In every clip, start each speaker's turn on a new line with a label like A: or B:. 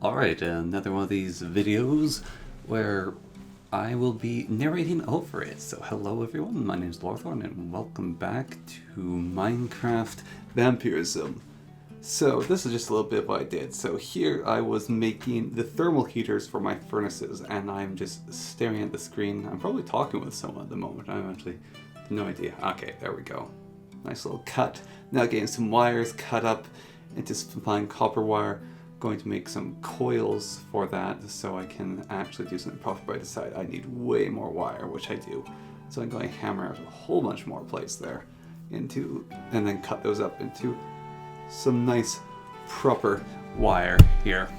A: Alright, another one of these videos where I will be narrating over it. So hello everyone, my name is Lorthorn and welcome back to Minecraft Vampirism. So this is just a little bit of what I did. So here I was making the thermal heaters for my furnaces and I'm just staring at the screen. I'm probably talking with someone at the moment. I'm actually no idea. Okay, there we go. Nice little cut. Now getting some wires cut up into some fine copper wire. Going to make some coils for that so I can actually do something proper, but I decide I need way more wire, which I do. So I'm going to hammer out a whole bunch more plates there and then cut those up into some nice proper wire here.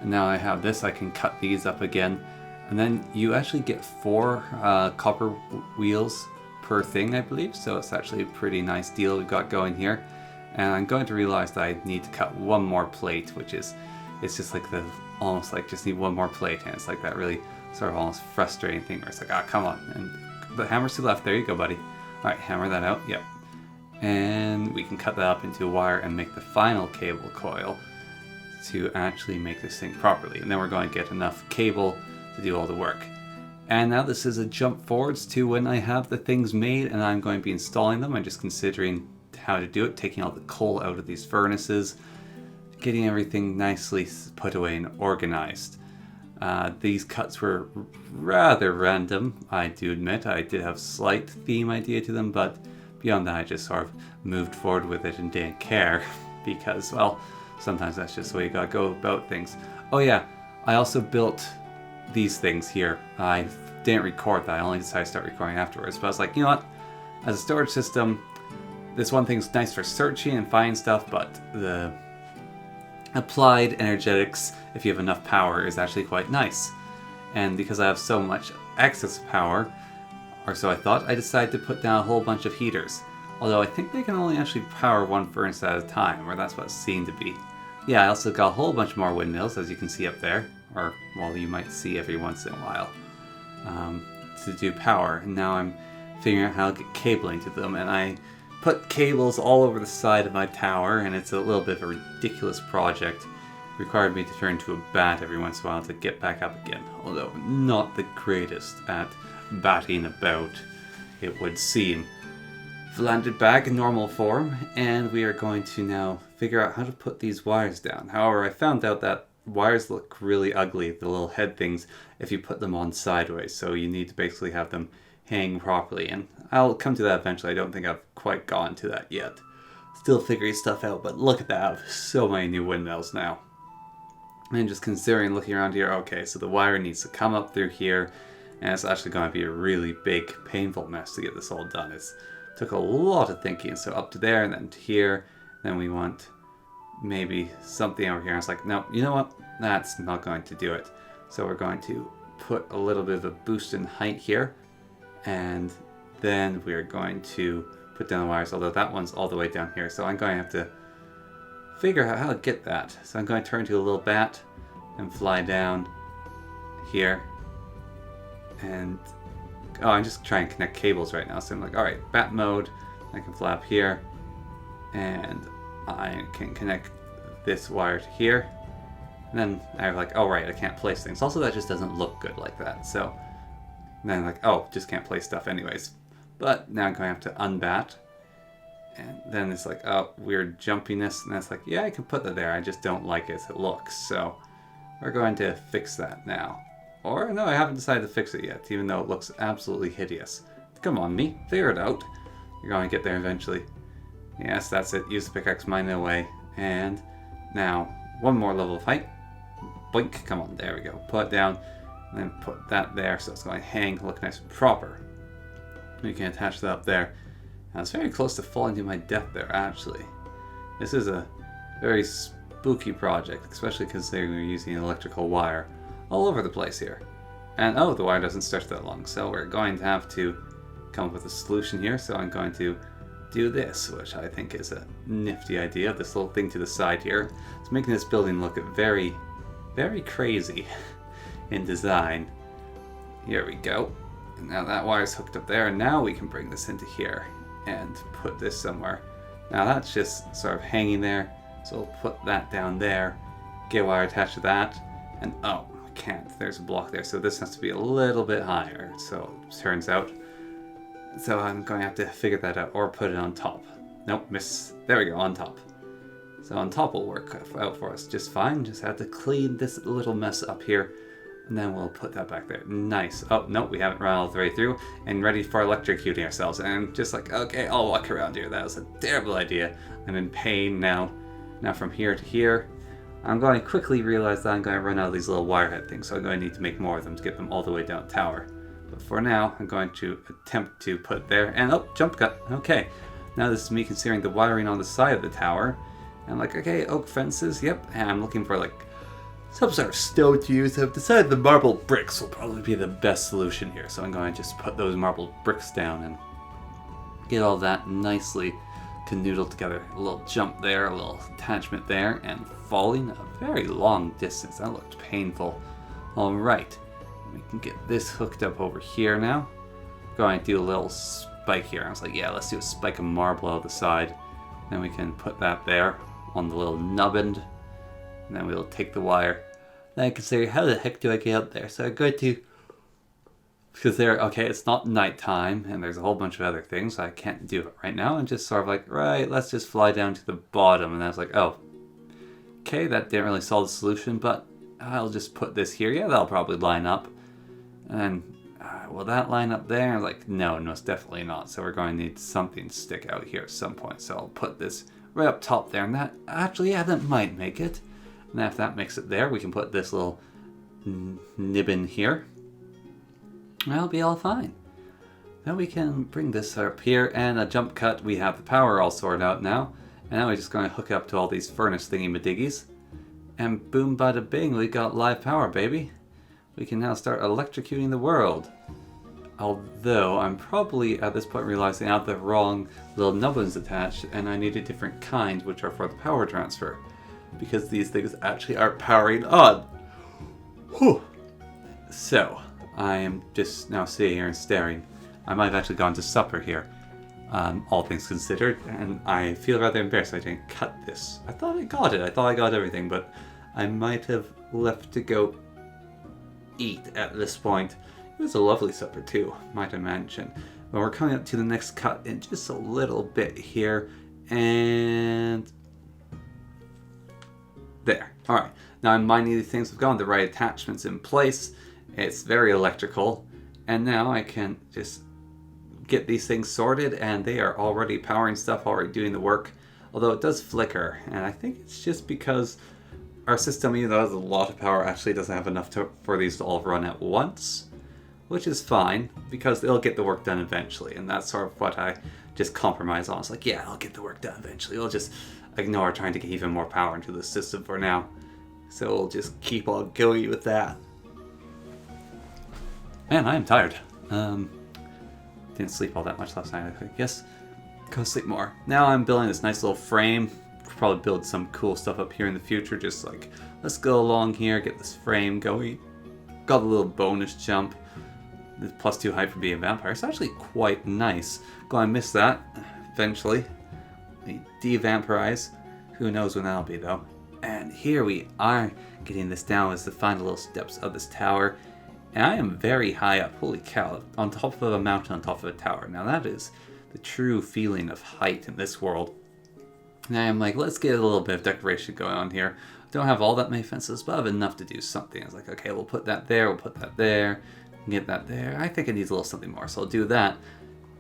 A: And now I have this, I can cut these up again. And then you actually get 4 copper wheels per thing, I believe. So it's actually a pretty nice deal we've got going here. And I'm going to realize that I need to cut one more plate, which is, it's just like almost like just need one more plate, and it's like that really sort of almost frustrating thing where it's like, ah, come on, and the hammer's to the left, there you go, buddy. Alright, hammer that out, yep. And we can cut that up into a wire and make the final cable coil to actually make this thing properly. And then we're going to get enough cable to do all the work. And now this is a jump forwards to when I have the things made and I'm going to be installing them. I'm just considering how to do it, taking all the coal out of these furnaces, getting everything nicely put away and organized. These cuts were rather random, I do admit. I did have a slight theme idea to them, but beyond that I just sort of moved forward with it and didn't care because, well, sometimes that's just the way you gotta go about things. Oh yeah, I also built these things here. I didn't record that, I only decided to start recording afterwards, but I was like, you know what, as a storage system, this one thing's nice for searching and finding stuff, but the applied energetics, if you have enough power, is actually quite nice. And because I have so much excess power, or so I thought, I decided to put down a whole bunch of heaters. Although I think they can only actually power one furnace at a time, or that's what it seemed to be. Yeah, I also got a whole bunch more windmills, as you can see up there, or, well, you might see every once in a while, to do power. And now I'm figuring out how to get cabling to them, and I put cables all over the side of my tower, and it's a little bit of a ridiculous project. It required me to turn into a bat every once in a while to get back up again, although not the greatest at batting about, it would seem. I've landed back in normal form, and we are going to now figure out how to put these wires down. However, I found out that wires look really ugly, the little head things, if you put them on sideways, so you need to basically have them hang properly, and I'll come to that eventually. I don't think I've quite gotten to that yet. Still figuring stuff out, but look at that, I have so many new windmills now. And just considering, looking around here, okay, so the wire needs to come up through here, and it's actually going to be a really big, painful mess to get this all done. It took a lot of thinking, so up to there, and then to here, then we want maybe something over here. And it's like, no, you know what, that's not going to do it. So we're going to put a little bit of a boost in height here, and then we're going to put down the wires, although that one's all the way down here, so I'm going to have to figure out how to get that. So I'm going to turn into a little bat and fly down here, and I'm just trying to connect cables right now, so I'm like, alright, bat mode, I can fly up here, and I can connect this wire to here, and then I'm like, oh right, I can't place things. Also, that just doesn't look good like that, so then I'm like, oh, just can't place stuff anyways. But now I'm going to have to unbat. And then it's like, oh, weird jumpiness. And that's like, yeah, I can put that there. I just don't like it as it looks. So we're going to fix that now. Or no, I haven't decided to fix it yet, even though it looks absolutely hideous. Come on, me. Figure it out. You're going to get there eventually. Yes, that's it. Use the pickaxe, mine it away. And now, one more level of height. Boink. Come on, there we go. Put it down. And then put that there so it's going to hang, look nice and proper. We can attach that up there. Now it's very close to falling to my death there, actually. This is a very spooky project, especially because they're using electrical wire all over the place here. And oh, the wire doesn't stretch that long, so we're going to have to come up with a solution here. So I'm going to do this, which I think is a nifty idea. This little thing to the side here. It's making this building look very, very crazy in design. Here we go. And now that wire's hooked up there, and now we can bring this into here and put this somewhere. Now that's just sort of hanging there. So we'll put that down there, get wire attached to that, and oh, I can't. There's a block there, so this has to be a little bit higher, so it turns out. So I'm going to have to figure that out, or put it on top. Nope, miss. There we go, on top. So on top will work out for us just fine. Just have to clean this little mess up here, and then we'll put that back there. Nice. Oh, no, we haven't run all the way through, and ready for electrocuting ourselves. And just like, okay, I'll walk around here. That was a terrible idea. I'm in pain now. Now from here to here, I'm going to quickly realize that I'm going to run out of these little wirehead things, so I'm going to need to make more of them to get them all the way down the tower. But for now, I'm going to attempt to put there, and oh, jump cut. Okay, now this is me considering the wiring on the side of the tower. And like, okay, oak fences, yep, and I'm looking for like some sort of stone to use. I've decided the marble bricks will probably be the best solution here, so I'm going to just put those marble bricks down and get all that nicely canoodled together. A little jump there, a little attachment there, and falling a very long distance. That looked painful. Alright, we can get this hooked up over here now. Going to do a little spike here. I was like, yeah, let's do a spike of marble out the side. Then we can put that there on the little nubbin. And then we'll take the wire. Then I can say, how the heck do I get up there? So I'm going to, because there, okay, it's not nighttime, and there's a whole bunch of other things, so I can't do it right now. And just sort of like, right, let's just fly down to the bottom. And I was like, oh, okay, that didn't really solve the solution, but I'll just put this here. Yeah, that'll probably line up. And will that line up there? Like, no, it's definitely not. So we're going to need something to stick out here at some point. So I'll put this right up top there, and that, actually, yeah, that might make it. And then if that makes it there, we can put this little nibbin here. That'll be all fine. Then we can bring this up here, and a jump cut. We have the power all sorted out now. And now we're just going to hook up to all these furnace thingy-madiggies. And boom, bada bing, we got live power, baby. We can now start electrocuting the world. Although, I'm probably at this point realizing I have the wrong little nubbins attached, and I need a different kind, which are for the power transfer. Because these things actually are powering on. Whew. So, I am just now sitting here and staring. I might have actually gone to supper here, all things considered, and I feel rather embarrassed I didn't cut this. I thought I got it, I thought I got everything, but I might have left to go eat at this point. It was a lovely supper too, might I mention. But we're coming up to the next cut in just a little bit here, and there. Alright, now I'm minding these things. I've got the right attachments in place. It's very electrical, and now I can just get these things sorted, and they are already powering stuff, already doing the work. Although it does flicker, and I think it's just because our system, even though it has a lot of power, actually doesn't have enough for these to all run at once. Which is fine, because they'll get the work done eventually, and that's sort of what I just compromise on. It's like, yeah, I'll get the work done eventually. We'll just ignore trying to get even more power into the system for now. So we'll just keep on going with that. Man, I am tired. Didn't sleep all that much last night, I guess. Go sleep more. Now I'm building this nice little frame. Probably build some cool stuff up here in the future. Just like, let's go along here, get this frame going. Got a little bonus jump. The +2 height for being a vampire. It's actually quite nice. Gonna miss that eventually. We de-vampirize. Who knows when that'll be though. And here we are getting this down as the final little steps of this tower. And I am very high up. Holy cow. On top of a mountain, on top of a tower. Now that is the true feeling of height in this world. And I'm like, let's get a little bit of decoration going on here. Don't have all that many fences, but I have enough to do something. I was like, okay, we'll put that there, we'll put that there, get that there. I think it needs a little something more, so I'll do that.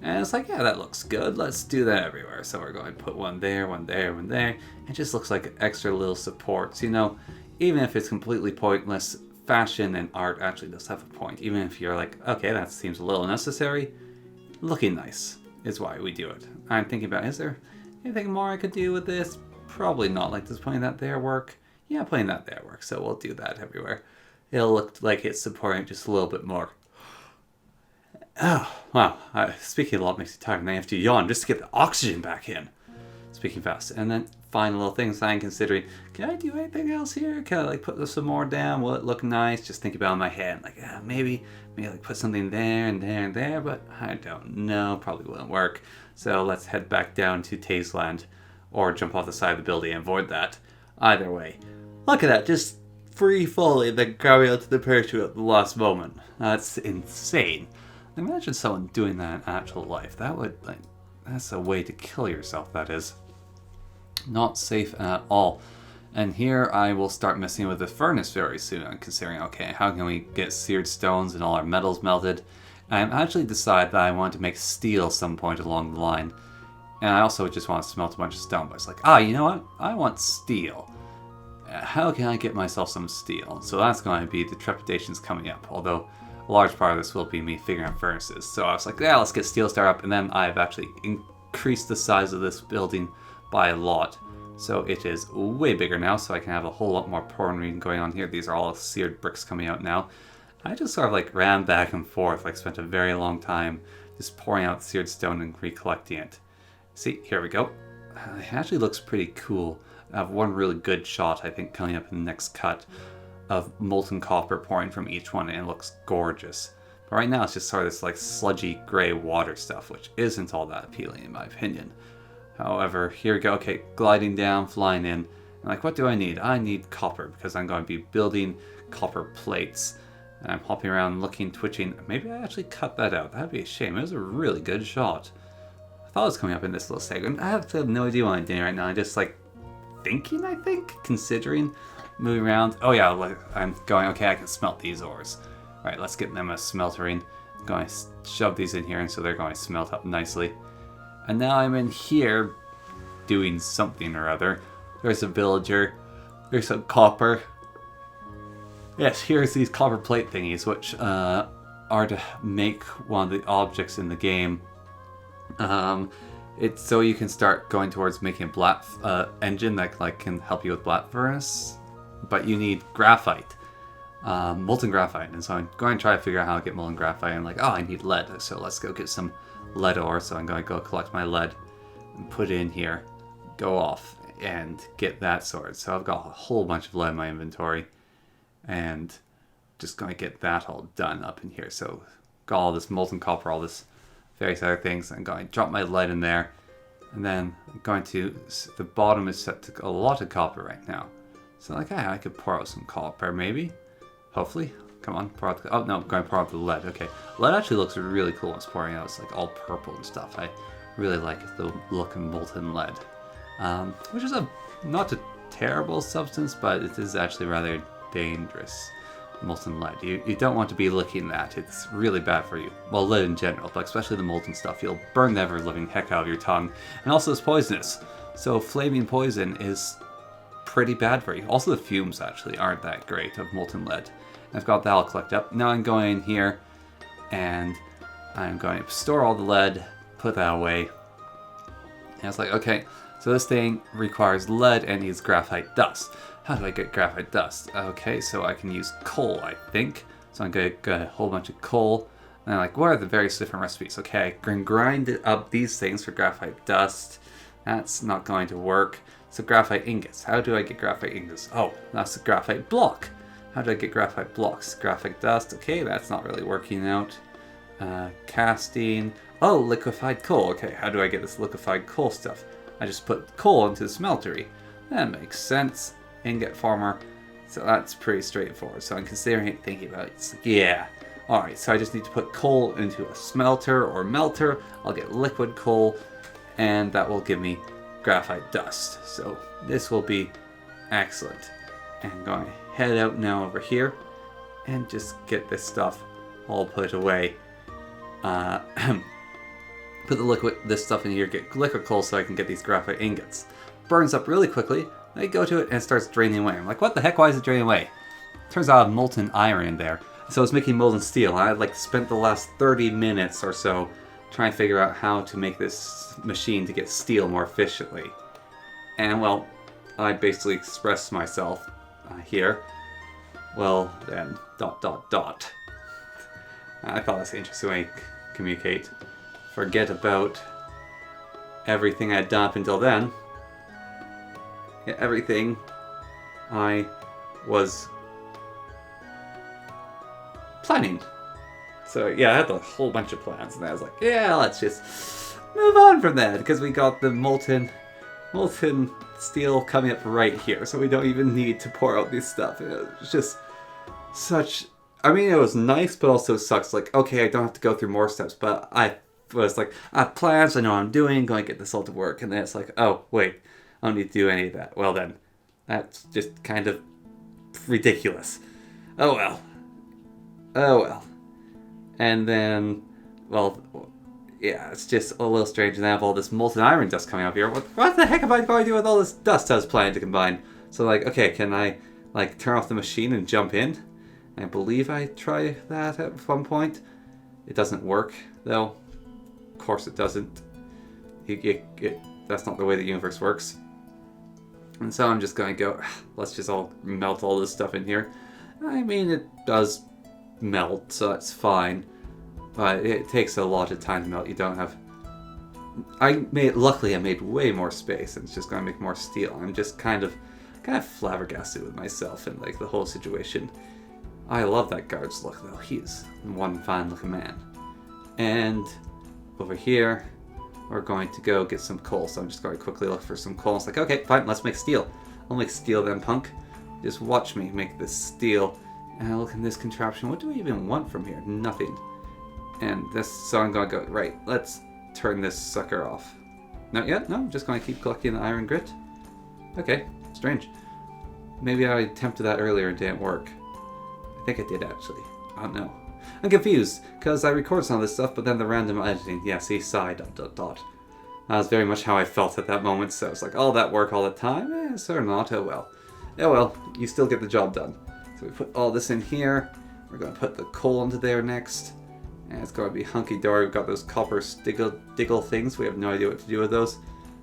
A: And it's like, yeah, that looks good. Let's do that everywhere. So we're going to put one there, one there, one there. It just looks like extra little supports. You know, even if it's completely pointless, fashion and art actually does have a point. Even if you're like, okay, that seems a little necessary, looking nice is why we do it. I'm thinking about, is there anything more I could do with this? Probably not. Like, does putting that there work? Yeah, putting that there works. So we'll do that everywhere. It'll look like it's supporting just a little bit more. Oh, wow. Speaking a lot makes you tired, and I have to yawn just to get the oxygen back in. Speaking fast. And then final little things I'm considering. Can I do anything else here? Can I like put some more down? Will it look nice? Just think about it in my head. Like, maybe like put something there and there and there, but I don't know. Probably won't work. So let's head back down to Tazeland, or jump off the side of the building and avoid that. Either way. Look at that, just free falling, then grabbing onto the parachute at the last moment. That's insane. Imagine someone doing that in actual life. That would, like, that's a way to kill yourself, that is. Not safe at all. And here I will start messing with the furnace very soon. I'm considering, okay, how can we get seared stones and all our metals melted? And I actually decided that I want to make steel some point along the line. And I also just want to smelt a bunch of stone. But it's like, you know what? I want steel. How can I get myself some steel? So that's going to be the trepidations coming up. Although a large part of this will be me figuring out furnaces. So I was like, yeah, let's get steel star up. And then I've actually increased the size of this building by a lot. So it is way bigger now, so I can have a whole lot more pouring going on here. These are all seared bricks coming out now. I just sort of like ran back and forth, like spent a very long time just pouring out seared stone and recollecting it. See, here we go. It actually looks pretty cool. I have one really good shot, I think, coming up in the next cut of molten copper pouring from each one, and it looks gorgeous. But right now it's just sort of this like sludgy gray water stuff, which isn't all that appealing in my opinion. However, here we go. Okay, gliding down, flying in. I'm like, what do I need? I need copper because I'm going to be building copper plates. And I'm hopping around, looking, twitching. Maybe I actually cut that out. That'd be a shame. It was a really good shot. I thought it was coming up in this little segment. I have no idea what I'm doing right now. I'm just like thinking, I think, considering moving around. Oh yeah, I'm going, okay, I can smelt these ores. All right, let's get them a smeltering. I'm going to shove these in here, and so they're going to smelt up nicely. And now I'm in here doing something or other. There's a villager. There's some copper. Yes, here's these copper plate thingies, which are to make one of the objects in the game. It's so you can start going towards making a black engine that can help you with black furnace. But you need graphite. Molten graphite. And so I'm going to try to figure out how to get molten graphite. I'm like, I need lead. So let's go get some lead ore, so I'm going to go collect my lead and put it in here, go off and get that sorted. So I've got a whole bunch of lead in my inventory and just going to get that all done up in here. So got all this molten copper, all this various other things. I'm going to drop my lead in there, and then I'm going to, the bottom is set to a lot of copper right now. So like, I could pour out some copper maybe, hopefully. Come on, pour out the, oh no, I'm going to pour out the lead. Okay, lead actually looks really cool when it's pouring out. It's like all purple and stuff. I really like the look of molten lead, which is not a terrible substance, but it is actually rather dangerous. Molten lead. You don't want to be licking that. It's really bad for you. Well, lead in general, but especially the molten stuff. You'll burn the ever-living heck out of your tongue. And also it's poisonous. So flaming poison is pretty bad for you. Also the fumes actually aren't that great of molten lead. I've got that all collected up. Now I'm going in here and I'm going to store all the lead, put that away. And it's like, okay, so this thing requires lead and needs graphite dust. How do I get graphite dust? Okay, so I can use coal, I think. So I'm going to get a whole bunch of coal. And I'm like, what are the various different recipes? Okay, I can grind up these things for graphite dust. That's not going to work. So graphite ingots. How do I get graphite ingots? Oh, that's a graphite block. How do I get graphite blocks? Graphite dust. Okay, that's not really working out. Casting. Oh, liquefied coal. Okay, how do I get this liquefied coal stuff? I just put coal into the smeltery. That makes sense. Ingot farmer. So that's pretty straightforward. So I'm considering thinking about it. It's like, yeah. Alright, so I just need to put coal into a smelter or melter. I'll get liquid coal, and that will give me graphite dust. So this will be excellent. And I'm going to head out now over here and just get this stuff all put away. Put this stuff in here, get liquid coal so I can get these graphite ingots. Burns up really quickly. I go to it and it starts draining away. I'm like, what the heck? Why is it draining away? Turns out I have molten iron in there. So it's making molten steel. I spent the last 30 minutes or so trying to figure out how to make this machine to get steel more efficiently. And well, I basically expressed myself here. Well, then, ... I thought that's an interesting way to communicate. Forget about everything I'd done up until then. Yeah, everything I was planning. So yeah, I had a whole bunch of plans, and I was like, yeah, let's just move on from that, because we got the molten molten steel coming up right here, so we don't even need to pour out this stuff. It's just such... I mean, it was nice, but also sucks. Like, okay, I don't have to go through more steps, but I was like, I have plans, I know what I'm doing, going to get this all to work, and then it's like, oh, wait, I don't need to do any of that. Well then, that's just kind of ridiculous. Oh well. Oh well. And then, well, yeah, it's just a little strange. And I have all this molten iron dust coming up here. What the heck am I going to do with all this dust I was planning to combine? So like, okay, can I like turn off the machine and jump in? I believe I try that at one point. It doesn't work, though. Of course it doesn't. That's not the way the universe works. And so I'm just going to go, let's just all melt all this stuff in here. I mean, it does melt, so that's fine. But it takes a lot of time to melt. You don't have... Luckily I made way more space, and it's just going to make more steel. I'm just kind of flabbergasted with myself and like the whole situation. I love that guard's look, though. He's one fine looking man. And over here, we're going to go get some coal. So I'm just going to quickly look for some coal. It's like, okay, fine, let's make steel. I'll make steel then, punk. Just watch me make this steel. And I look in this contraption. What do we even want from here? Nothing. And this, so I'm going to go, right, let's turn this sucker off. Not yet? No, I'm just going to keep collecting the iron grit. Okay, strange. Maybe I attempted that earlier and didn't work. I think I did, actually. I don't know. I'm confused, because I recorded some of this stuff, but then the random editing, yeah, see, sigh, ... That was very much how I felt at that moment, so it's like, all that work all the time? Yes or not, oh well. Oh well, you still get the job done. So we put all this in here, we're going to put the coal into there next, and it's going to be hunky-dory. We've got those copper diggle things, we have no idea what to do with those.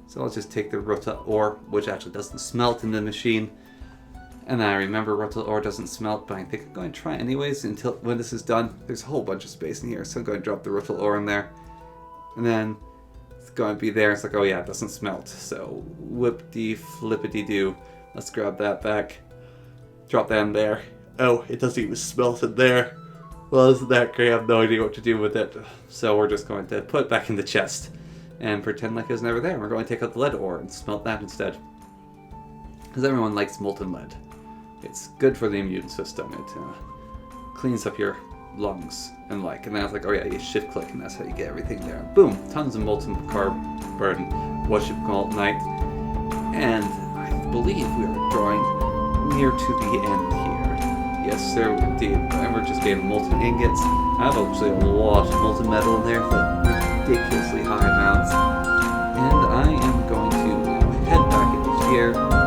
A: So I'll just take the Ruta ore, which actually doesn't smelt in the machine. And then I remember Ruta ore doesn't smelt, but I think I'm going to try anyways until when this is done. There's a whole bunch of space in here, so I'm going to drop the Ruta ore in there. And then it's going to be there. It's like, oh yeah, it doesn't smelt. So whoop-de-flippity-doo. Let's grab that back. Drop that in there. Oh, it doesn't even smelt in there. Well, isn't that great? I have no idea what to do with it. So we're just going to put it back in the chest and pretend like it was never there. We're going to take out the lead ore and smelt that instead. Because everyone likes molten lead. It's good for the immune system. It cleans up your lungs and like. And then I was like, oh yeah, you shift click and that's how you get everything there. Boom! Tons of molten carbon. Worship Malt Night. And I believe we are drawing near to the end here. Yes, sir, indeed. And we're just getting molten ingots. I have actually a lot of molten metal in there, but ridiculously high amounts. And I am going to now head back into here.